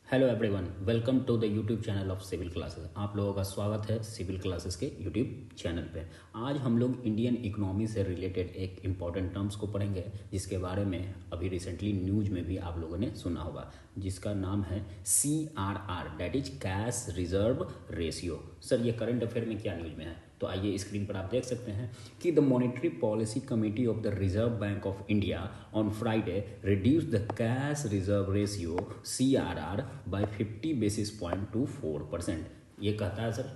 Hello everyone, welcome to the YouTube channel of Civil Classes. आप लोगों का स्वागत है सिविल क्लासेस के यूट्यूब चैनल पे। आज हम लोग इंडियन इकोनॉमी से रिलेटेड एक इम्पॉर्टेंट टर्म्स को पढ़ेंगे, जिसके बारे में अभी रिसेंटली न्यूज में भी आप लोगों ने सुना होगा, जिसका नाम है CRR, that is cash reserve ratio. Sir, ये करंट अफेयर में क्या न्यूज में है? तो आइए स्क्रीन पर आप देख सकते हैं कि the monetary policy committee of the Reserve Bank of India on Friday reduce the cash reserve ratio CRR by 50 basis point to 4%। ये कहता है सर,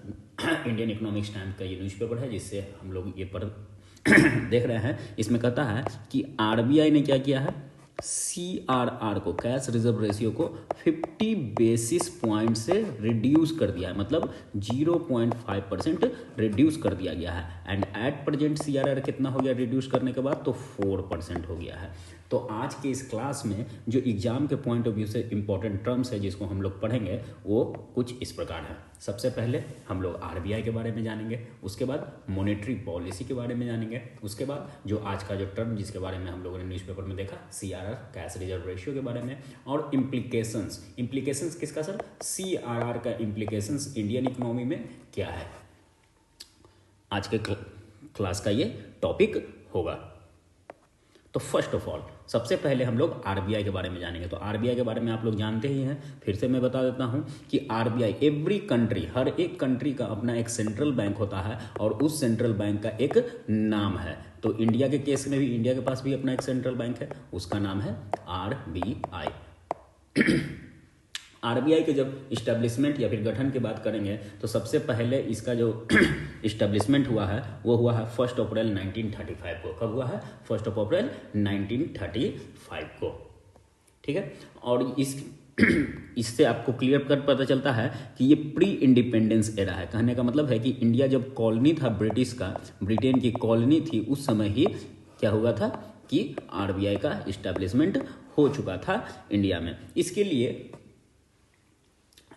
इंडियन इकोनॉमिक्स टाइम्स का ये न्यूज़पेपर है जिससे हम लोग ये पढ़ देख रहे हैं। इसमें कहता है कि RBI ने क्या किया है, CRR को, कैश रिजर्व रेशियो को 50 बेसिस पॉइंट से रिड्यूस कर दिया है, मतलब 0.5% रिड्यूस कर दिया गया है। एंड एट प्रेजेंट CRR कितना हो गया रिड्यूस करने के बाद? तो 4% हो गया है। तो आज के इस क्लास में जो एग्जाम के पॉइंट ऑफ व्यू से इंपॉर्टेंट टर्म्स है जिसको हम लोग पढ़ेंगे वो कुछ इस प्रकार है। सबसे पहले हम लोग RBI के बारे में जानेंगे, उसके बाद मॉनेटरी पॉलिसी के बारे में जानेंगे, उसके बाद जो आज का जो टर्म जिसके बारे में हम लोगों ने न्यूज़पेपर में देखा, CRR कैश रिजर्व रेशियो के बारे में, और इम्प्लीकेशंस किसका सर? CRR का इम्प्लीकेशंस इंडियन इकोनॉमी में क्या है, आज के क्लास का ये टॉपिक होगा। तो फर्स्ट ऑफ ऑल सबसे पहले हम लोग RBI के बारे में जानेंगे। तो RBI के बारे में आप लोग जानते ही हैं, फिर से मैं बता देता हूं कि RBI, एवरी कंट्री, हर एक कंट्री का अपना एक सेंट्रल बैंक होता है और उस सेंट्रल बैंक का एक नाम है। तो इंडिया के केस में भी, इंडिया के पास भी अपना एक सेंट्रल बैंक है, उसका नाम है RBI। RBI के जब इस्टेब्लिशमेंट या फिर गठन की बात करेंगे तो सबसे पहले इसका जो इस्टेब्लिशमेंट हुआ है वो हुआ है 1 अप्रैल 1935 को। कब हुआ है? 1 अप्रैल 1935 को। ठीक है। और इससे आपको क्लियर कट पता चलता है कि ये प्री इंडिपेंडेंस एरा है। कहने का मतलब है कि इंडिया जब कॉलोनी था ब्रिटिश का, ब्रिटेन की कॉलोनी थी, उस समय ही क्या हुआ था कि RBI का इस्टेब्लिशमेंट हो चुका था इंडिया में। इसके लिए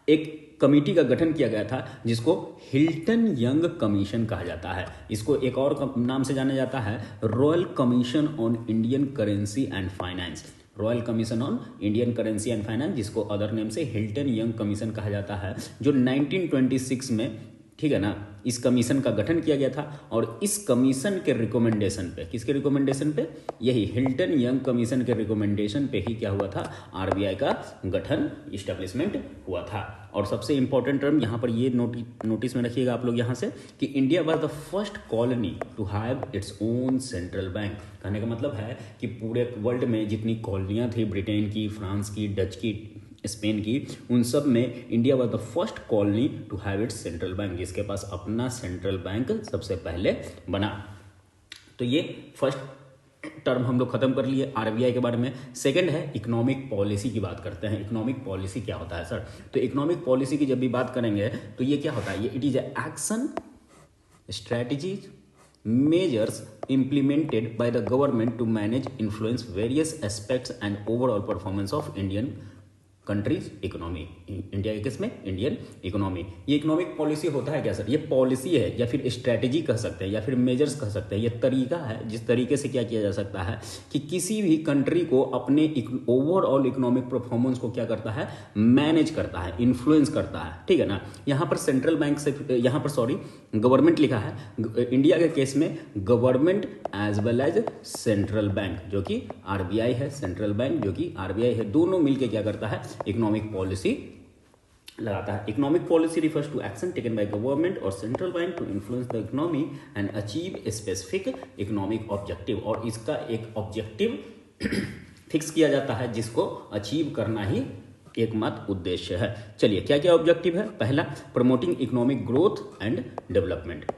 एक कमेटी का गठन किया गया था जिसको हिल्टन यंग कमीशन कहा जाता है। इसको एक और नाम से जाना जाता है royal commission on Indian currency and finance. Royal commission on Indian currency and finance, जिसको अदर नेम से हिल्टन यंग कमीशन कहा जाता है, जो 1926 में, ठीक है ना, इस कमीशन का गठन किया गया था। और इस कमीशन के रिकमेंडेशन पे, किसके रिकमेंडेशन पे? यही हिल्टन यंग कमीशन के रिकमेंडेशन पे ही क्या हुआ था? RBI का गठन, इस्टेब्लिशमेंट हुआ था। और सबसे इंपॉर्टेंट टर्म यहाँ पर ये नोटिस में रखिएगा आप लोग यहाँ से, कि India was the first colony to have its own central bank. कहने का मतलब है कि पूरे वर्ल्ड में जितनी कॉलोनियाँ थी, ब्रिटेन की, फ्रांस की, डच की, स्पेन की, उन सब में India was the first colony to have its central bank, जिसके पास अपना सेंट्रल बैंक सबसे पहले बना। तो ये फर्स्ट टर्म हम लोग खत्म कर लिए RBI के बारे में। सेकंड है इकोनॉमिक पॉलिसी की बात करते हैं। इकोनॉमिक पॉलिसी क्या होता है सर? तो इकोनॉमिक पॉलिसी की जब भी बात करेंगे तो ये क्या होता है? ये it is action, strategies, measures implemented by the government to manage, influence various aspects and overall performance of Indian countries economy. India के केस में इंडियन इकोनॉमी। ये इकोनॉमिक पॉलिसी होता है क्या सर? ये पॉलिसी है या फिर स्ट्रेटेजी कह सकते हैं या फिर मेजर्स कह सकते हैं। ये तरीका है जिस तरीके से क्या किया जा सकता है कि किसी भी कंट्री को अपने ओवरऑल इकोनॉमिक परफॉर्मेंस को क्या करता है? मैनेज करता है, इन्फ्लुएंस करता है। ठीक है ना। यहाँ पर सेंट्रल बैंक से, यहाँ पर सॉरी गवर्नमेंट लिखा है। इंडिया के केस में government as well as central bank, जो कि RBI है, सेंट्रल बैंक जो कि RBI है, दोनों मिलकर क्या करता है? इकोनॉमिक पॉलिसी लगाता है। Economic policy refers to action taken by government और central bank to influence the economy and achieve a specific economic objective. और इसका एक ऑब्जेक्टिव फिक्स किया जाता है जिसको अचीव करना ही एकमात्र उद्देश्य है। चलिए, क्या क्या ऑब्जेक्टिव है? पहला, promoting economic growth and development.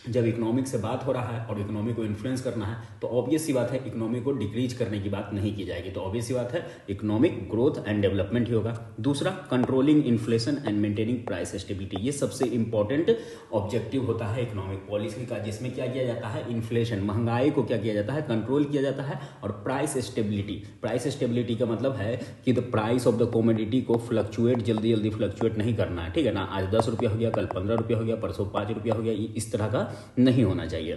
जब इकोनॉमिक से बात हो रहा है और इकोनॉमी को इन्फ्लुएंस करना है तो ऑब्वियस सी बात है इकोनॉमी को डिक्रीज करने की बात नहीं की जाएगी। तो ऑब्वियस सी बात है इकोनॉमिक ग्रोथ एंड डेवलपमेंट ही होगा। दूसरा, controlling inflation and maintaining price stability. ये सबसे इंपॉर्टेंट ऑब्जेक्टिव होता है इकोनॉमिक पॉलिसी का, जिसमें क्या किया जाता है? इन्फ्लेशन, महंगाई को क्या किया जाता है? कंट्रोल किया जाता है। और प्राइस स्टेबिलिटी, प्राइस स्टेबिलिटी का मतलब है कि the price of the commodity को फ्लक्चुएट, जल्दी जल्दी फ्लक्चुएट नहीं करना है। ठीक है ना। आज 10 रुपया हो गया, कल 15 रुपया हो गया, परसों 5 रुपया हो गया, इस तरह का नहीं होना चाहिए।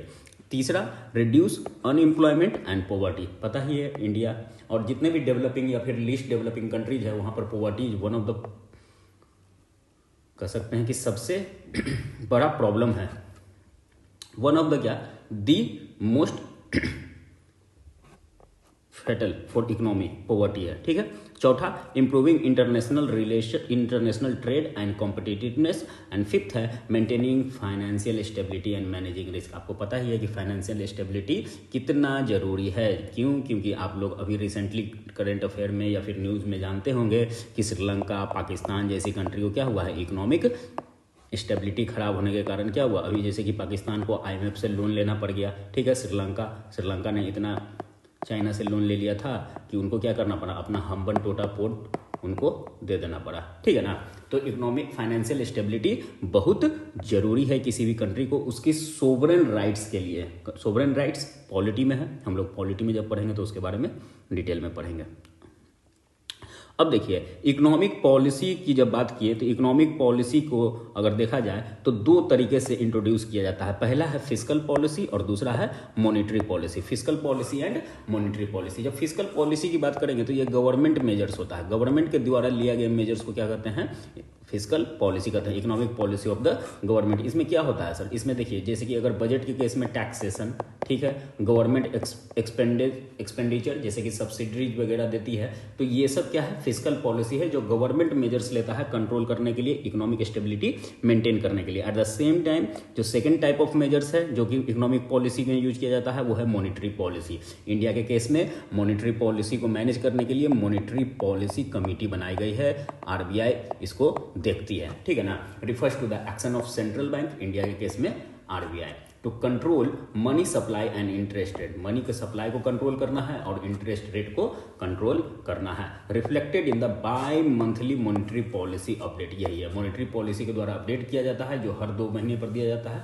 तीसरा, रिड्यूस अनएम्प्लॉयमेंट एंड पॉवर्टी। पता ही है इंडिया और जितने भी डेवलपिंग या फिर लीस्ट डेवलपिंग कंट्रीज है वहाँ पर poverty is one of the, कह सकते हैं कि सबसे बड़ा प्रॉब्लम है। वन ऑफ द क्या, the most fatal for economy poverty है, ठीक है। चौथा, improving international relation, international trade and competitiveness. And fifth है maintaining financial stability and managing risk. आपको पता ही है कि फाइनेंशियल स्टेबिलिटी कितना जरूरी है, क्यों, क्योंकि आप लोग अभी रिसेंटली करंट अफेयर में या फिर न्यूज़ में जानते होंगे कि श्रीलंका, पाकिस्तान जैसी कंट्री को क्या हुआ है, इकोनॉमिक स्टेबिलिटी खराब होने के कारण क्या हुआ, अभी जैसे कि पाकिस्तान को IMF से लोन लेना पड़ गया, ठीक है। श्रीलंका ने इतना चाइना से लोन ले लिया था कि उनको क्या करना पड़ा, अपना हम्बन टोटा पोर्ट उनको दे देना पड़ा, ठीक है ना। तो इकोनॉमिक फाइनेंशियल स्टेबिलिटी बहुत जरूरी है किसी भी कंट्री को उसकी सोवरेन राइट्स के लिए। सोवरेन राइट्स पॉलिटी में है, हम लोग पॉलिटी में जब पढ़ेंगे तो उसके बारे में डिटेल में पढ़ेंगे। अब देखिए, इकोनॉमिक पॉलिसी की जब बात किए तो इकोनॉमिक पॉलिसी को अगर देखा जाए तो दो तरीके से इंट्रोड्यूस किया जाता है। पहला है फिस्कल पॉलिसी और दूसरा है monetary policy. Fiscal policy and monetary policy. जब फिस्कल पॉलिसी की बात करेंगे तो ये गवर्नमेंट मेजर्स होता है, गवर्नमेंट के द्वारा लिया गया मेजर्स को क्या कहते हैं, फिस्कल पॉलिसी कहते हैं, economic policy of the government. इसमें क्या होता है सर, इसमें देखिए जैसे कि अगर बजट के केस में टैक्सेशन, ठीक है, गवर्नमेंट एक्सपेंडिचर जैसे कि सब्सिडीज वगैरह देती है, तो ये सब क्या है, फिस्कल पॉलिसी है जो गवर्नमेंट मेजर्स लेता है कंट्रोल करने के लिए, इकोनॉमिक स्टेबिलिटी मेंटेन करने के लिए। एट द सेम टाइम जो सेकंड टाइप ऑफ मेजर्स है जो कि इकोनॉमिक पॉलिसी में यूज किया जाता है वो है मॉनेटरी पॉलिसी। इंडिया के केस में मॉनेटरी पॉलिसी को मैनेज करने के लिए मॉनेटरी पॉलिसी कमेटी बनाई गई है, RBI इसको देखती है, ठीक है ना। Refers to the action of central bank, India के केस में RBI, to control money supply and interest rate. Money के सप्लाई को कंट्रोल करना है और इंटरेस्ट रेट को कंट्रोल करना है। Reflected in the bimonthly monetary policy update, यही है मॉनेटरी पॉलिसी के द्वारा अपडेट किया जाता है जो हर 2 महीने पर दिया जाता है।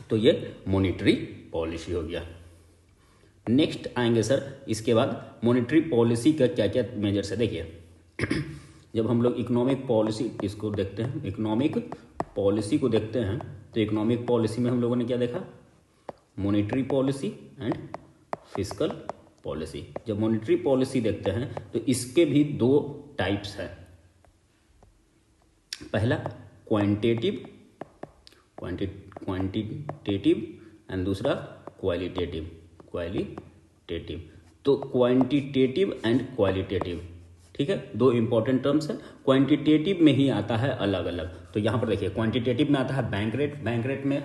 तो ये मॉनेटरी पॉलिसी हो गया। नेक्स्ट आएंगे सर, इसके बाद मॉनेटरी पॉलिसी का क्या क्या मेजर्स है। देखिए जब हम लोग इकोनॉमिक पॉलिसी इसको देखते हैं, इकोनॉमिक पॉलिसी को देखते हैं तो इकोनॉमिक पॉलिसी में हम लोगों ने क्या देखा, monetary policy and fiscal policy. जब मॉनेटरी पॉलिसी देखते हैं तो इसके भी 2 टाइप्स हैं। पहला क्वांटिटेटिव एंड दूसरा क्वालिटेटिव। तो क्वांटिटेटिव एंड क्वालिटेटिव, ठीक है, 2 इंपॉर्टेंट टर्म्स है। क्वांटिटेटिव में ही आता है अलग अलग। तो यहां पर देखिए क्वांटिटेटिव में आता है बैंक रेट में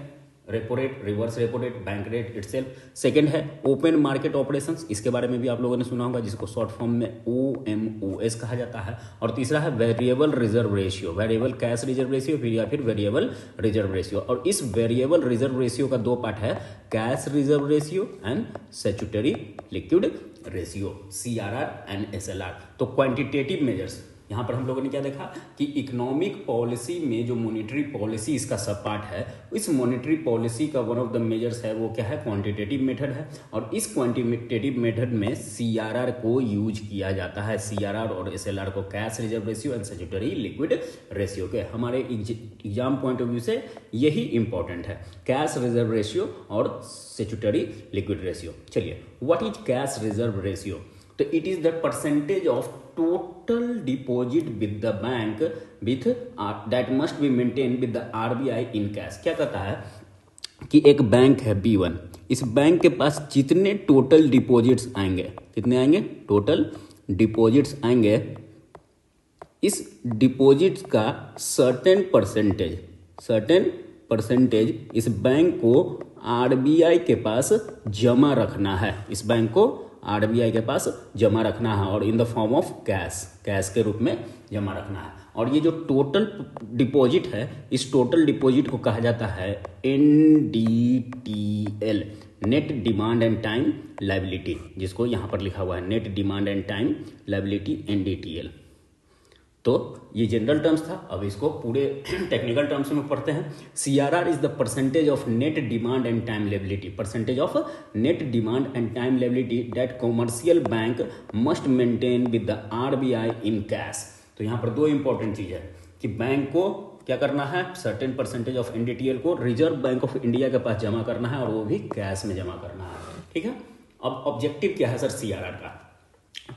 repo rate, reverse repo rate, bank rate itself. Second है ओपन मार्केट ऑपरेशंस, इसके बारे में भी आप लोगों ने सुना होगा जिसको शॉर्ट फॉर्म में OMOS कहा जाता है। और तीसरा है variable reserve ratio, variable cash reserve ratio फिर या फिर वेरिएबल रिजर्व रेशियो। और इस वेरिएबल रिजर्व रेशियो का 2 पार्ट है, cash reserve ratio and statutory liquid ratio, CRR and SLR। तो क्वांटिटेटिव मेजर्स, यहां पर हम लोगों ने क्या देखा कि इकोनॉमिक पॉलिसी में जो मॉनेटरी पॉलिसी इसका सब पार्ट है, इस मॉनेटरी पॉलिसी का वन ऑफ द मेजर्स है वो क्या है, क्वांटिटेटिव मेथड है। और इस क्वांटिटेटिव मेथड में CRR को यूज किया जाता है, CRR और SLR को, cash reserve ratio and statutory liquid ratio के। हमारे एग्जाम पॉइंट ऑफ व्यू से यही इंपॉर्टेंट है, कैश रिजर्व रेशियो और स्टैट्यूटरी लिक्विड रेशियो। चलिए, what is cash reserve ratio? तो it is the percentage of total deposit with the bank with that must be maintain with the RBI in cash. क्या कहता है कि एक bank है B1, इस बैंक के पास जितने टोटल डिपॉजिट्स आएंगे, कितने आएंगे, टोटल डिपॉजिट्स आएंगे, इस डिपॉजिट्स का सर्टेन परसेंटेज इस बैंक को RBI के पास जमा रखना है, इस बैंक को RBI के पास जमा रखना है और in the form of cash के रूप में जमा रखना है। और ये जो टोटल डिपॉजिट है, इस टोटल डिपॉजिट को कहा जाता है NDTL, net demand and time liability, जिसको यहां पर लिखा हुआ है net demand and time liability NDTL। तो ये जनरल टर्म्स था, अब इसको पूरे टेक्निकल टर्म्स में पढ़ते हैं। CRR is the percentage of net demand and time liability, percentage of net demand and time liability that commercial bank must maintain with the RBI in cash. तो यहाँ पर 2 इंपॉर्टेंट चीज है कि बैंक को क्या करना है, सर्टेन परसेंटेज ऑफ एनडीटीएल को रिजर्व बैंक ऑफ इंडिया के पास जमा करना है और वो भी कैश में जमा करना है। ठीक है, अब ऑब्जेक्टिव क्या है सर सीआरआर का,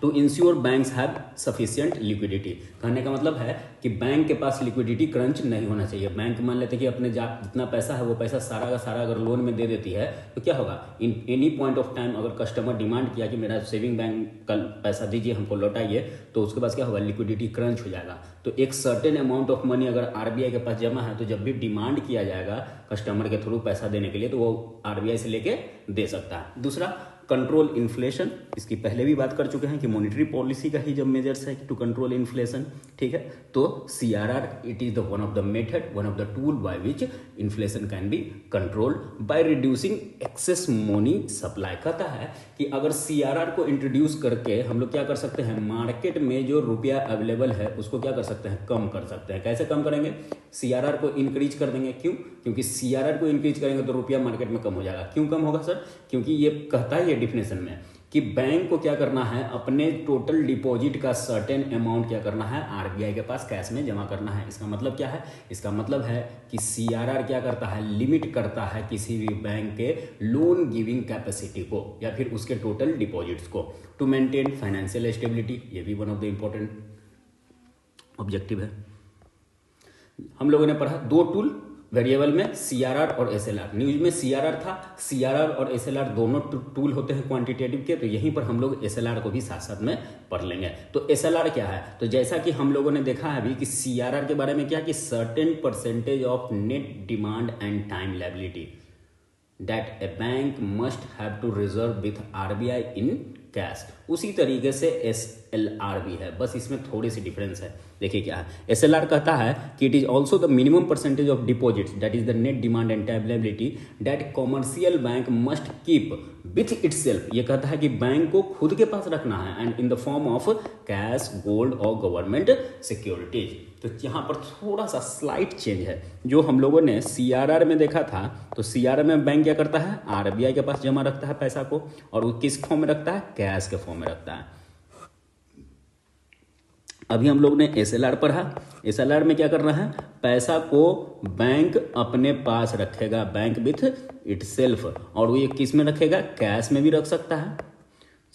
to ensure banks have sufficient liquidity. कहने का मतलब है कि बैंक के पास लिक्विडिटी क्रंच नहीं होना चाहिए। बैंक मान लेते कि अपने जितना पैसा है वो पैसा सारा का सारा अगर लोन में दे देती है तो क्या होगा, in any point of time अगर कस्टमर डिमांड किया कि मेरा सेविंग बैंक का पैसा दीजिए, हमको लौटाइए, तो उसके पास क्या होगा, लिक्विडिटी क्रंच हो जाएगा। तो एक सर्टेन अमाउंट ऑफ मनी अगर आरबीआई के पास जमा है तो जब भी डिमांड किया जाएगा कस्टमर के थ्रू पैसा देने के लिए तो वो आरबीआई से लेके दे सकता है। दूसरा, कंट्रोल इन्फ्लेशन, इसकी पहले भी बात कर चुके हैं कि मॉनेटरी पॉलिसी का ही जब मेजर्स है टू कंट्रोल इन्फ्लेशन। ठीक है, तो CRR it is the one of the method, one of the tool by which inflation can be controlled by reducing excess money supply. कहता है कि अगर सीआरआर को इंट्रोड्यूस करके हम लोग क्या कर सकते हैं, मार्केट में जो रुपया अवेलेबल है उसको क्या कर सकते हैं, कम कर सकते हैं। कैसे कम करेंगे, सीआरआर को इंक्रीज कर देंगे। क्यों, क्योंकि सीआरआर को इंक्रीज करेंगे तो रुपया मार्केट में कम हो जाएगा। क्यों कम होगा सर, क्योंकि ये कहता है डिफिनेशन में कि बैंक को क्या करना है, अपने टोटल डिपॉजिट का सर्टेन अमाउंट क्या करना है, आरबीआई के पास कैश में जमा करना है। इसका मतलब क्या है, इसका मतलब है कि सीआरआर क्या करता है, लिमिट करता है किसी भी बैंक के लोन गिविंग कैपेसिटी को या फिर उसके टोटल डिपॉजिट्स को टू मेंटेन फाइनेंशियल स्टेबिलिटी। ये भी one of the important objective है। हम लोगों ने पढ़ा दो टूल वेरिएबल में, सीआरआर और एसएलआर। न्यूज में सीआरआर था, सीआरआर और एसएलआर दोनों टूल होते हैं क्वांटिटेटिव के, तो यहीं पर हम लोग एसएलआर को भी साथ साथ में पढ़ लेंगे। तो एसएलआर क्या है, तो जैसा कि हम लोगों ने देखा है अभी कि सीआरआर के बारे में क्या कि certain percentage of net demand and time liability that a bank must have to reserve with RBI in cash. उसी तरीके से एसएलआर भी है, बस इसमें थोड़ी सी डिफरेंस है। देखिए क्या है, एसएलआर कहता है कि it is also the minimum percentage of deposits that is the net demand and time liability that commercial bank must keep with itself. ये कहता है कि बैंक को खुद के पास रखना है and in the form of cash, gold और गवर्नमेंट सिक्योरिटीज। तो यहाँ पर थोड़ा सा स्लाइट चेंज है। जो हम लोगों ने सीआरआर में देखा था, तो सीआरआर में बैंक क्या करता है, आरबीआई के पास जमा रखता है पैसा को, और वो किस फॉर्म में रखता है, कैश के फॉर्म में रखता है। अभी हम लोग ने एसएलआर पढ़ा, एसएलआर में क्या करना है, पैसा को बैंक अपने पास रखेगा, बैंक विथ इटसेल्फ, और वो ये किस में रखेगा, कैश में भी रख सकता है,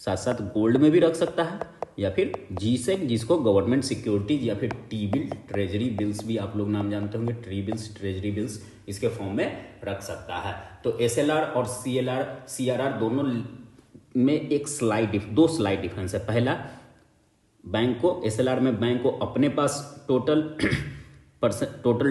साथ साथ गोल्ड में भी रख सकता है, या फिर जीसेक जिसको गवर्नमेंट सिक्योरिटीज या फिर टी बिल, ट्रेजरी बिल्स भी आप लोग नाम जानते होंगे, ट्री बिल्स, ट्रेजरी बिल्स, इसके फॉर्म में रख सकता है। तो एसएलआर और सीआरआर दोनों में एक दो स्लाइड डिफरेंस है। पहला, बैंक को एसएलआर में बैंक को अपने पास टोटल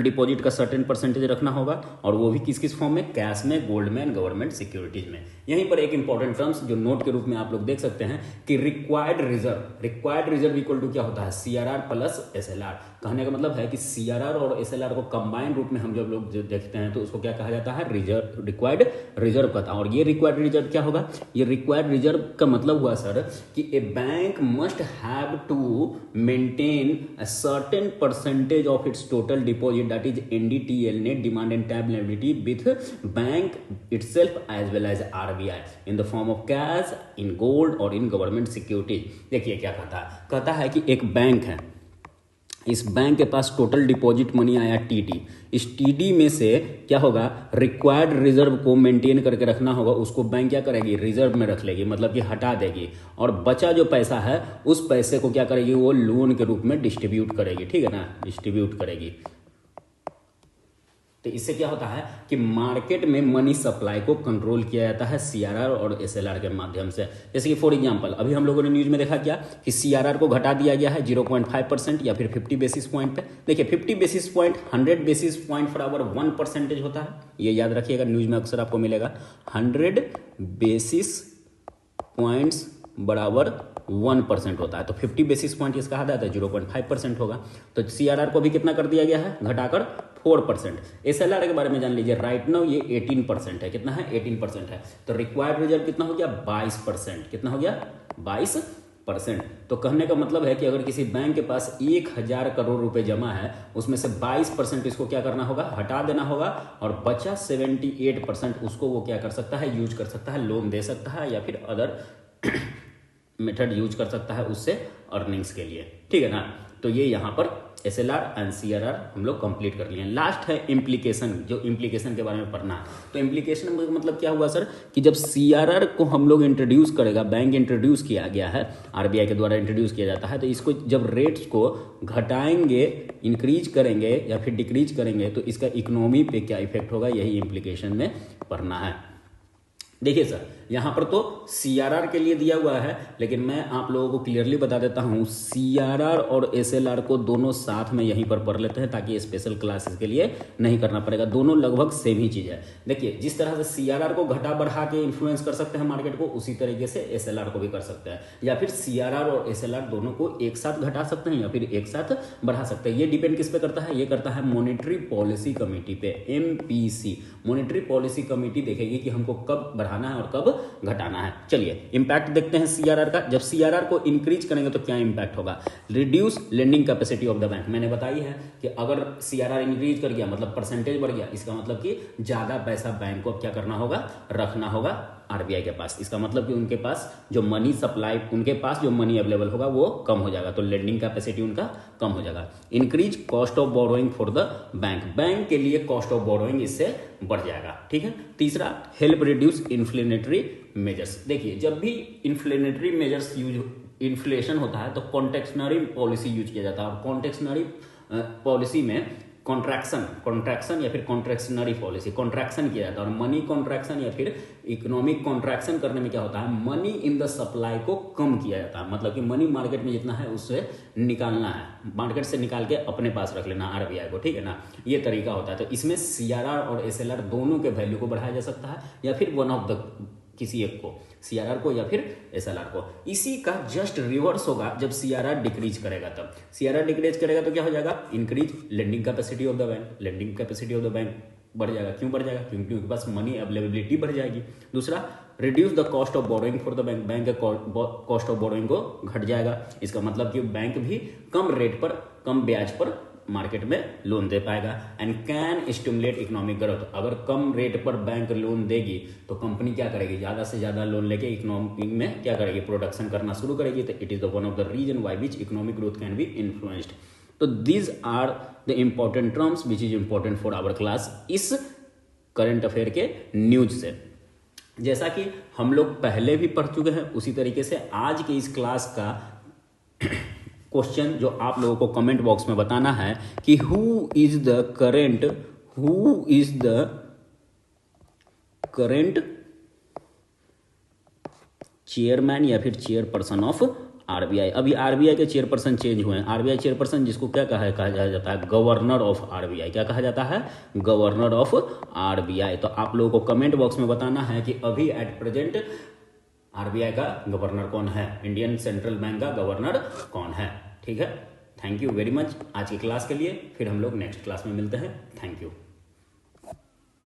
डिपॉजिट का सर्टेन परसेंटेज रखना होगा, और वो भी किस किस फॉर्म में, कैश में, गोल्ड में, गवर्नमेंट सिक्योरिटीज में। यहीं पर एक इंपॉर्टेंट टर्म्स जो नोट के रूप में आप लोग देख सकते हैं कि रिक्वायर्ड रिजर्व इक्वल टू क्या होता है, सीआरआर प्लस एसएलआर। कहने का मतलब है कि सीआरआर और एसएलआर को कंबाइंड रूप में हम जब लोग देखते हैं तो उसको क्या कहा जाता है, रिक्वायर्ड रिजर्व कहता है। और ये रिक्वायर्ड रिजर्व क्या होगा, ये रिक्वायर्ड रिजर्व का मतलब हुआ सर कि a bank must have to maintain a certain percentage of its total deposit that is NDTL, net demand and time liability, with bank itself as well as RBI in the form of cash, in gold और in government security। देखिए क्या कहता है कि एक bank है, इस bank के पास टोटल डिपॉजिट मनी आया टीडी, इस टीडी में से क्या होगा, रिक्वायर्ड रिजर्व को मेंटेन करके रखना होगा, उसको बैंक क्या करेगी, रिजर्व में रख लेगी, मतलब कि हटा देगी, और बचा जो पैसा है उस पैसे को क्या करेगी, वो लोन के रूप में डिस्ट्रीब्यूट करेगी। ठीक है ना, डिस्ट्रीब्यूट करेगी। तो इससे क्या होता है कि मार्केट में मनी सप्लाई को कंट्रोल किया जाता है सीआरआर और एसएलआर के माध्यम से। जैसे कि फॉर एग्जांपल अभी हम लोगों ने न्यूज में देखा क्या कि सीआरआर को घटा दिया गया है 0.5% या फिर 50 बेसिस पॉइंट पे। देखिए 50 बेसिस पॉइंट 100 बेसिस पॉइंट बराबर 1% होता है, ये याद रखिएगा, न्यूज में अक्सर आपको मिलेगा 100 बेसिस पॉइंट्स बराबर 1% होता है। तो 50 बेसिस पॉइंट इसका कहा जाता है 0.5% होगा। तो सीआरआर को भी कितना कर दिया गया है, घटाकर 4%। एसएलआर के बारे में जान लीजिए, राइट नाउ ये 18% है। कितना है, 18% है। तो रिक्वायर्ड रिजर्व कितना हो गया, 22%। कितना हो गया, 22%। तो कहने का मतलब है कि अगर किसी बैंक के पास 1000 करोड़ रुपए जमा है, उसमें से 22% इसको क्या करना होगा, हटा देना होगा, और बचा 78% उसको वो क्या कर सकता है, यूज कर सकता है, लोन दे सकता है या फिर अदर मेथड यूज कर सकता है उससे अर्निंग्स के लिए। ठीक है ना, तो ये यहाँ पर एसएलआर एंड सीआरआर हम लोग कंप्लीट कर लिए हैं। लास्ट है इम्प्लीकेशन, जो इम्प्लीकेशन के बारे में पढ़ना है। तो इम्प्लीकेशन मतलब क्या हुआ सर कि जब सीआरआर को हम लोग इंट्रोड्यूस करेगा, बैंक इंट्रोड्यूस किया गया है, आरबीआई के द्वारा इंट्रोड्यूस किया जाता है, तो इसको जब रेट्स को घटाएंगे, इंक्रीज करेंगे या फिर डिक्रीज करेंगे तो इसका इकोनॉमी पे क्या इफेक्ट होगा, यही इम्प्लीकेशन में पढ़ना है। देखिए सर, यहाँ पर तो सीआरआर के लिए दिया हुआ है, लेकिन मैं आप लोगों को क्लियरली बता देता हूँ, सीआरआर और एसएलआर को दोनों साथ में यहीं पर पढ़ लेते हैं ताकि स्पेशल क्लासेस के लिए नहीं करना पड़ेगा। दोनों लगभग सेम ही चीज़ है। देखिए, जिस तरह से सीआरआर को घटा बढ़ा के इन्फ्लुएंस कर सकते हैं मार्केट को, उसी तरीके से एसएलआर को भी कर सकते हैं, या फिर सीआरआर और एसएलआर दोनों को एक साथ घटा सकते हैं या फिर एक साथ बढ़ा सकते हैं। ये डिपेंड किस पे करता है, ये करता है मॉनेटरी पॉलिसी कमेटी पे, एमपीसी। मॉनेटरी पॉलिसी कमेटी देखेगी कि हमको कब बढ़ाना है और कब घटाना है। चलिए इंपैक्ट देखते हैं सीआरआर का। जब सीआरआर को इंक्रीज करेंगे तो क्या इंपैक्ट होगा, reduce lending capacity of the bank. मैंने बताई है कि अगर सीआरआर इंक्रीज कर गया मतलब परसेंटेज बढ़ गया, इसका मतलब कि ज्यादा पैसा बैंक को क्या करना होगा, रखना होगा आरबीआई के पास। इसका मतलब कि उनके पास जो मनी सप्लाई, उनके पास जो मनी अवेलेबल होगा वो कम हो जाएगा, तो लेंडिंग कैपेसिटी उनका कम हो जाएगा। Increase cost of borrowing for the bank, bank के लिए कॉस्ट ऑफ बोरोइंग इससे बढ़ जाएगा। ठीक है। तीसरा, हेल्प रिड्यूस इन्फ्लेनेटरी मेजर्स। देखिए, जब भी इन्फ्लेनेटरी मेजर्स यूज, इन्फ्लेशन होता है तो कॉन्टेक्शनरी पॉलिसी यूज किया जाता है, और कॉन्टेक्शनरी पॉलिसी में कॉन्ट्रैक्शन या फिर कॉन्ट्रैक्शनरी पॉलिसी, कॉन्ट्रैक्शन किया जाता है। और मनी कॉन्ट्रैक्शन या फिर इकोनॉमिक कॉन्ट्रैक्शन करने में क्या होता है, मनी इन द सप्लाई को कम किया जाता है। मतलब कि मनी मार्केट में जितना है उससे निकालना है, मार्केट से निकाल के अपने पास रख लेना आरबीआई को, ठीक है ना, ये तरीका होता है। तो इसमें सीआरआर और एसएलआर दोनों के वैल्यू को बढ़ाया जा सकता है, या फिर वन ऑफ द किसी एक को, सीआरआर को या फिर एसएलआर को। इसी का जस्ट रिवर्स होगा जब सीआरआर डिक्रीज करेगा। तब सीआरआर डिक्रीज करेगा तो क्या हो जाएगा, increase lending capacity of the bank. Lending capacity of the bank बढ़ जाएगा। क्यों बढ़ जाएगा, क्योंकि उनके पास मनी अवेलेबिलिटी बढ़ जाएगी। दूसरा, reduce the cost of borrowing for the bank, bank का कॉस्ट ऑफ बोरोइंग को घट जाएगा। इसका मतलब कि बैंक भी कम रेट पर, कम ब्याज पर मार्केट में लोन दे पाएगा। And can stimulate economic growth. अगर कम रेट पर बैंक लोन देगी तो कंपनी क्या करेगी, ज्यादा से ज्यादा लोन लेके इकोनॉमी में क्या करेगी, प्रोडक्शन करना शुरू करेगी। तो it is the one of the reason why which economic growth can be influenced. तो these are the important terms which is important for our class, इस करंट अफेयर के न्यूज से। जैसा कि हम लोग पहले भी पढ़ चुके हैं, उसी तरीके से आज के इस क्लास का क्वेश्चन जो आप लोगों को कमेंट बॉक्स में बताना है कि who is the current chairman या फिर चेयरपर्सन ऑफ आरबीआई। अभी आरबीआई के चेयरपर्सन चेंज हुए हैं। आरबीआई चेयरपर्सन जिसको क्या कहा जाता है, गवर्नर ऑफ आरबीआई। क्या कहा जाता है, गवर्नर ऑफ आरबीआई। तो आप लोगों को कमेंट बॉक्स में बताना है कि अभी एट प्रेजेंट आरबीआई का गवर्नर कौन है, इंडियन सेंट्रल बैंक का गवर्नर कौन है। ठीक है। थैंक यू वेरी मच आज की क्लास के लिए। फिर हम लोग नेक्स्ट क्लास में मिलते हैं। Thank you.